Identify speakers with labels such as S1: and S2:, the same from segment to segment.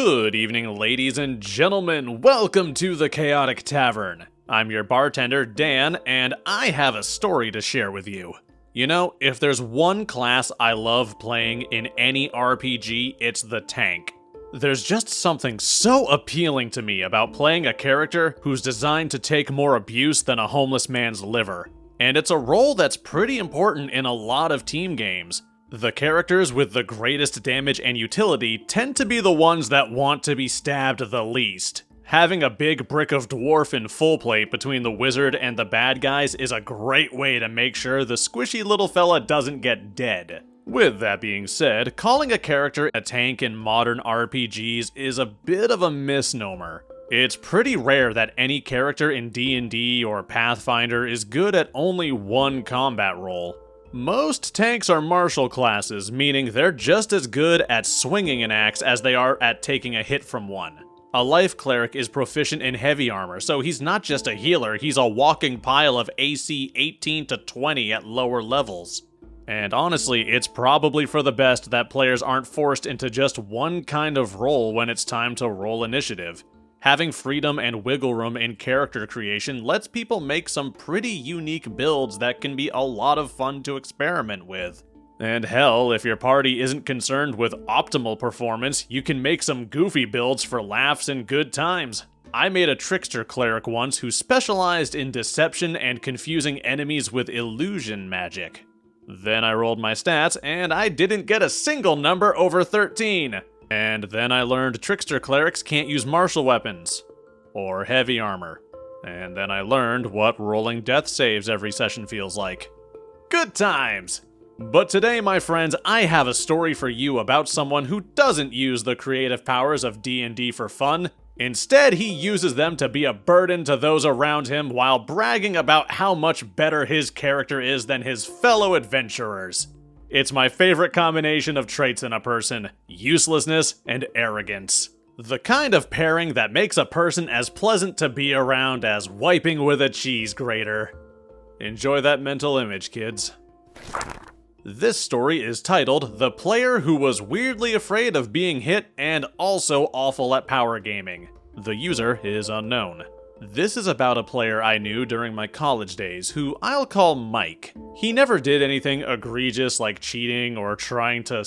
S1: Good evening, ladies and gentlemen. Welcome to the Chaotic Tavern. I'm your bartender, Dan, and I have a story to share with you. You know, if there's one class I love playing in any RPG, it's the tank. There's just something so appealing to me about playing a character who's designed to take more abuse than a homeless man's liver. And it's a role that's pretty important in a lot of team games. The characters with the greatest damage and utility tend to be the ones that want to be stabbed the least. Having a big brick of dwarf in full plate between the wizard and the bad guys is a great way to make sure the squishy little fella doesn't get dead. With that being said, calling a character a tank in modern RPGs is a bit of a misnomer. It's pretty rare that any character in D&D or Pathfinder is good at only one combat role. Most tanks are martial classes, meaning they're just as good at swinging an axe as they are at taking a hit from one. A life cleric is proficient in heavy armor, so he's not just a healer, he's a walking pile of AC 18 to 20 at lower levels. And honestly, it's probably for the best that players aren't forced into just one kind of role when it's time to roll initiative. Having freedom and wiggle room in character creation lets people make some pretty unique builds that can be a lot of fun to experiment with. And hell, if your party isn't concerned with optimal performance, you can make some goofy builds for laughs and good times. I made a trickster cleric once who specialized in deception and confusing enemies with illusion magic. Then I rolled my stats, and I didn't get a single number over 13. And then I learned trickster clerics can't use martial weapons, or heavy armor. And then I learned what rolling death saves every session feels like. Good times! But today, my friends, I have a story for you about someone who doesn't use the creative powers of D&D for fun. Instead, he uses them to be a burden to those around him while bragging about how much better his character is than his fellow adventurers. It's my favorite combination of traits in a person: uselessness and arrogance. The kind of pairing that makes a person as pleasant to be around as wiping with a cheese grater. Enjoy that mental image, kids. This story is titled "The Player Who Was Weirdly Afraid of Being Hit and Also Awful at Power Gaming." The user is unknown. This is about a player I knew during my college days who I'll call Mike. He never did anything egregious like cheating or trying to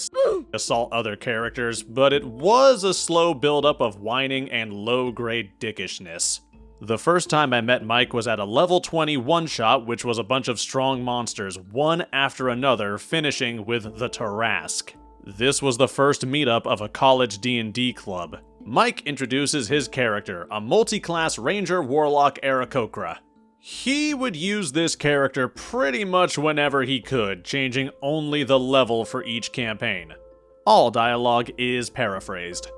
S1: assault other characters, but it was a slow buildup of whining and low-grade dickishness. The first time I met Mike was at a level 20 one-shot, which was a bunch of strong monsters, one after another, finishing with the Tarrasque. This was the first meetup of a college D&D club. Mike introduces his character, a multi-class ranger warlock Aarakocra. He would use this character pretty much whenever he could, changing only the level for each campaign. All dialogue is paraphrased.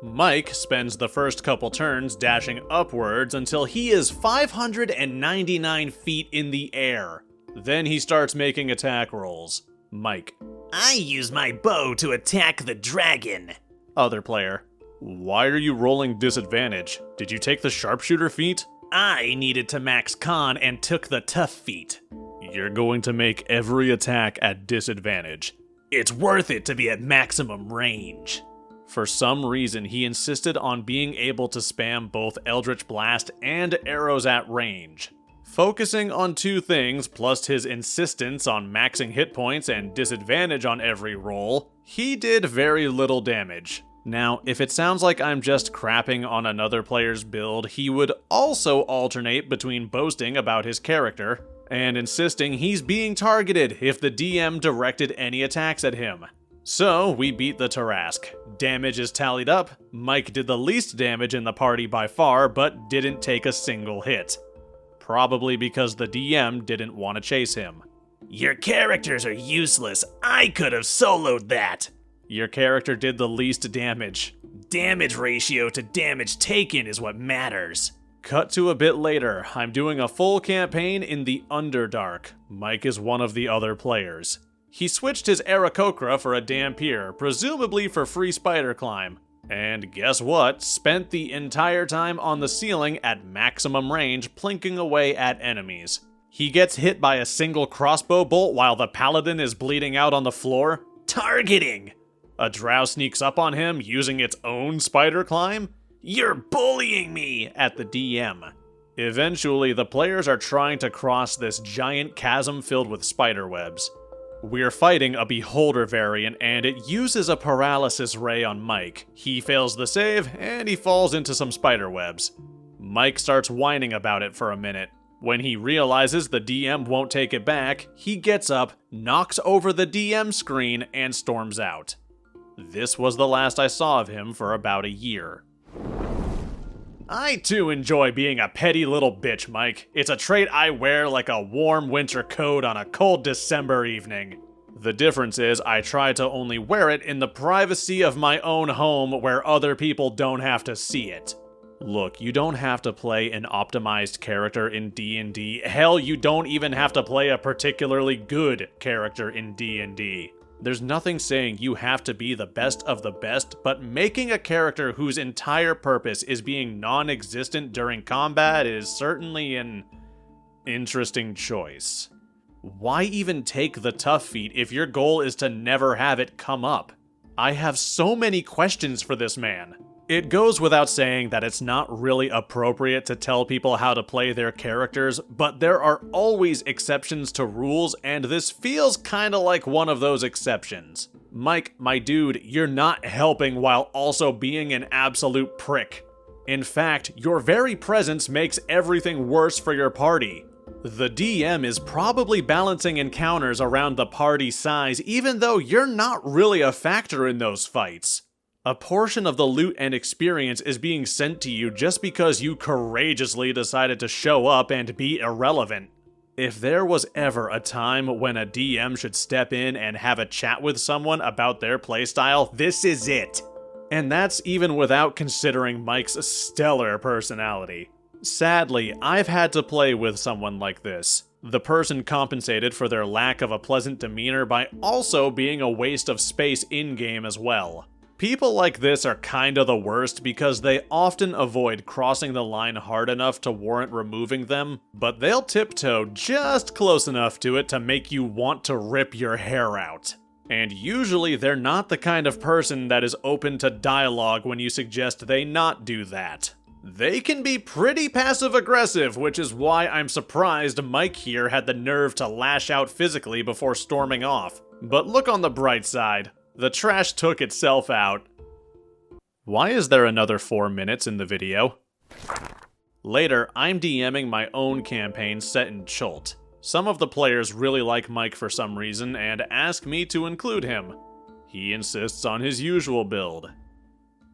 S1: Mike spends the first couple turns dashing upwards until he is 599 feet in the air. Then he starts making attack rolls. Mike:
S2: I use my bow to attack the dragon.
S1: Other player: Why are you rolling disadvantage? Did you take the sharpshooter feat?
S2: I needed to max con and took the tough feat.
S1: You're going to make every attack at disadvantage.
S2: It's worth it to be at maximum range.
S1: For some reason, he insisted on being able to spam both Eldritch Blast and arrows at range. Focusing on two things, plus his insistence on maxing hit points and disadvantage on every roll, he did very little damage. Now, if it sounds like I'm just crapping on another player's build, he would also alternate between boasting about his character and insisting he's being targeted if the DM directed any attacks at him. So, we beat the Tarrasque. Damage is tallied up. Mike did the least damage in the party by far, but didn't take a single hit. Probably because the DM didn't want to chase him.
S2: Your characters are useless. I could have soloed that.
S1: Your character did the least damage.
S2: Damage ratio to damage taken is what matters.
S1: Cut to a bit later. I'm doing a full campaign in the Underdark. Mike is one of the other players. He switched his Aarakocra for a Dampier, presumably for free spider climb. And guess what? Spent the entire time on the ceiling at maximum range, plinking away at enemies. He gets hit by a single crossbow bolt while the paladin is bleeding out on the floor.
S2: Targeting!
S1: A drow sneaks up on him using its own spider climb.
S2: You're bullying me!
S1: At the DM. Eventually, the players are trying to cross this giant chasm filled with spider webs. We're fighting a Beholder variant, and it uses a paralysis ray on Mike. He fails the save, and he falls into some spider webs. Mike starts whining about it for a minute. When he realizes the DM won't take it back, he gets up, knocks over the DM screen, and storms out. This was the last I saw of him for about a year. I too enjoy being a petty little bitch, Mike. It's a trait I wear like a warm winter coat on a cold December evening. The difference is I try to only wear it in the privacy of my own home where other people don't have to see it. Look, you don't have to play an optimized character in D&D. Hell, you don't even have to play a particularly good character in D&D. There's nothing saying you have to be the best of the best, but making a character whose entire purpose is being non-existent during combat is certainly an interesting choice. Why even take the tough feat if your goal is to never have it come up? I have so many questions for this man. It goes without saying that it's not really appropriate to tell people how to play their characters, but there are always exceptions to rules, and this feels kinda like one of those exceptions. Mike, my dude, you're not helping while also being an absolute prick. In fact, your very presence makes everything worse for your party. The DM is probably balancing encounters around the party size, even though you're not really a factor in those fights. A portion of the loot and experience is being sent to you just because you courageously decided to show up and be irrelevant. If there was ever a time when a DM should step in and have a chat with someone about their playstyle, this is it. And that's even without considering Mike's stellar personality. Sadly, I've had to play with someone like this. The person compensated for their lack of a pleasant demeanor by also being a waste of space in-game as well. People like this are kinda the worst because they often avoid crossing the line hard enough to warrant removing them, but they'll tiptoe just close enough to it to make you want to rip your hair out. And usually they're not the kind of person that is open to dialogue when you suggest they not do that. They can be pretty passive-aggressive, which is why I'm surprised Mike here had the nerve to lash out physically before storming off. But look on the bright side. The trash took itself out. Why is there another 4 minutes in the video? Later, I'm DMing my own campaign set in Chult. Some of the players really like Mike for some reason and ask me to include him. He insists on his usual build.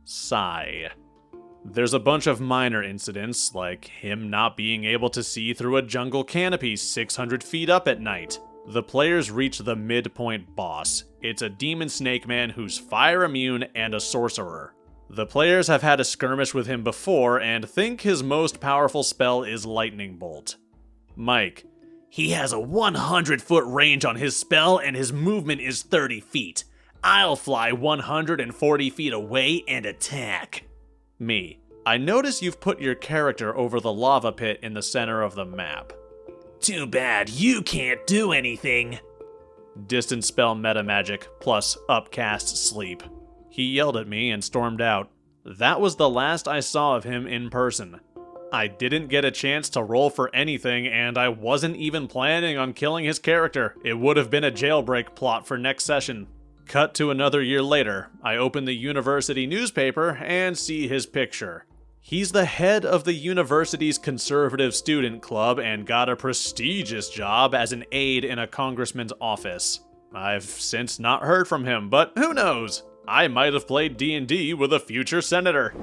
S1: Sigh. There's a bunch of minor incidents, like him not being able to see through a jungle canopy 600 feet up at night. The players reach the midpoint boss. It's a demon snake man who's fire immune and a sorcerer. The players have had a skirmish with him before and think his most powerful spell is Lightning Bolt. Mike.
S2: He has a 100-foot range on his spell and his movement is 30 feet. I'll fly 140 feet away and attack.
S1: Me. I notice you've put your character over the lava pit in the center of the map.
S2: Too bad you can't do anything.
S1: Distant spell meta magic plus upcast sleep. He yelled at me and stormed out. That was the last I saw of him in person. I didn't get a chance to roll for anything, and I wasn't even planning on killing his character. It would have been a jailbreak plot for next session. Cut to another year later, I open the university newspaper and see his picture. He's the head of the university's conservative student club and got a prestigious job as an aide in a congressman's office. I've since not heard from him, but who knows? I might have played D&D with a future senator.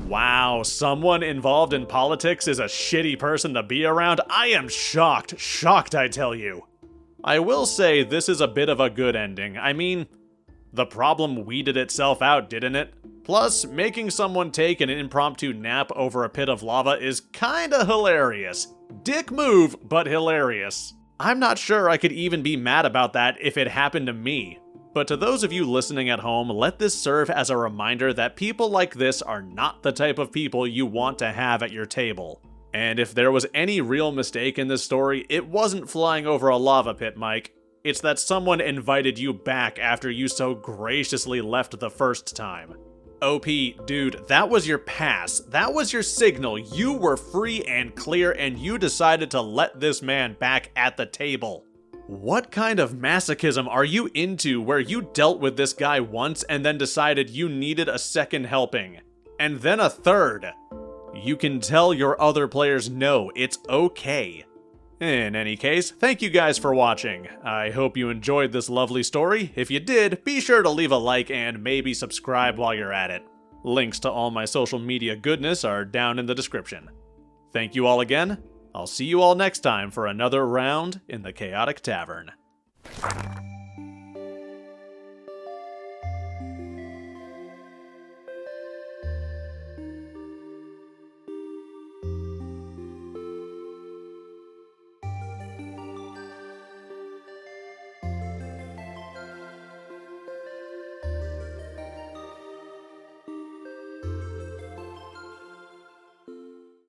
S1: Wow, someone involved in politics is a shitty person to be around? I am shocked I tell you. I will say this is a bit of a good ending. I mean, the problem weeded itself out, didn't it? Plus, making someone take an impromptu nap over a pit of lava is kinda hilarious. Dick move, but hilarious. I'm not sure I could even be mad about that if it happened to me. But to those of you listening at home, let this serve as a reminder that people like this are not the type of people you want to have at your table. And if there was any real mistake in this story, it wasn't flying over a lava pit, Mike. It's that someone invited you back after you so graciously left the first time. OP, dude, that was your pass. That was your signal. You were free and clear, and you decided to let this man back at the table. What kind of masochism are you into where you dealt with this guy once and then decided you needed a second helping? And then a third? You can tell your other players no, it's okay. In any case, thank you guys for watching. I hope you enjoyed this lovely story. If you did, be sure to leave a like and maybe subscribe while you're at it. Links to all my social media goodness are down in the description. Thank you all again. I'll see you all next time for another round in the Chaotic Tavern.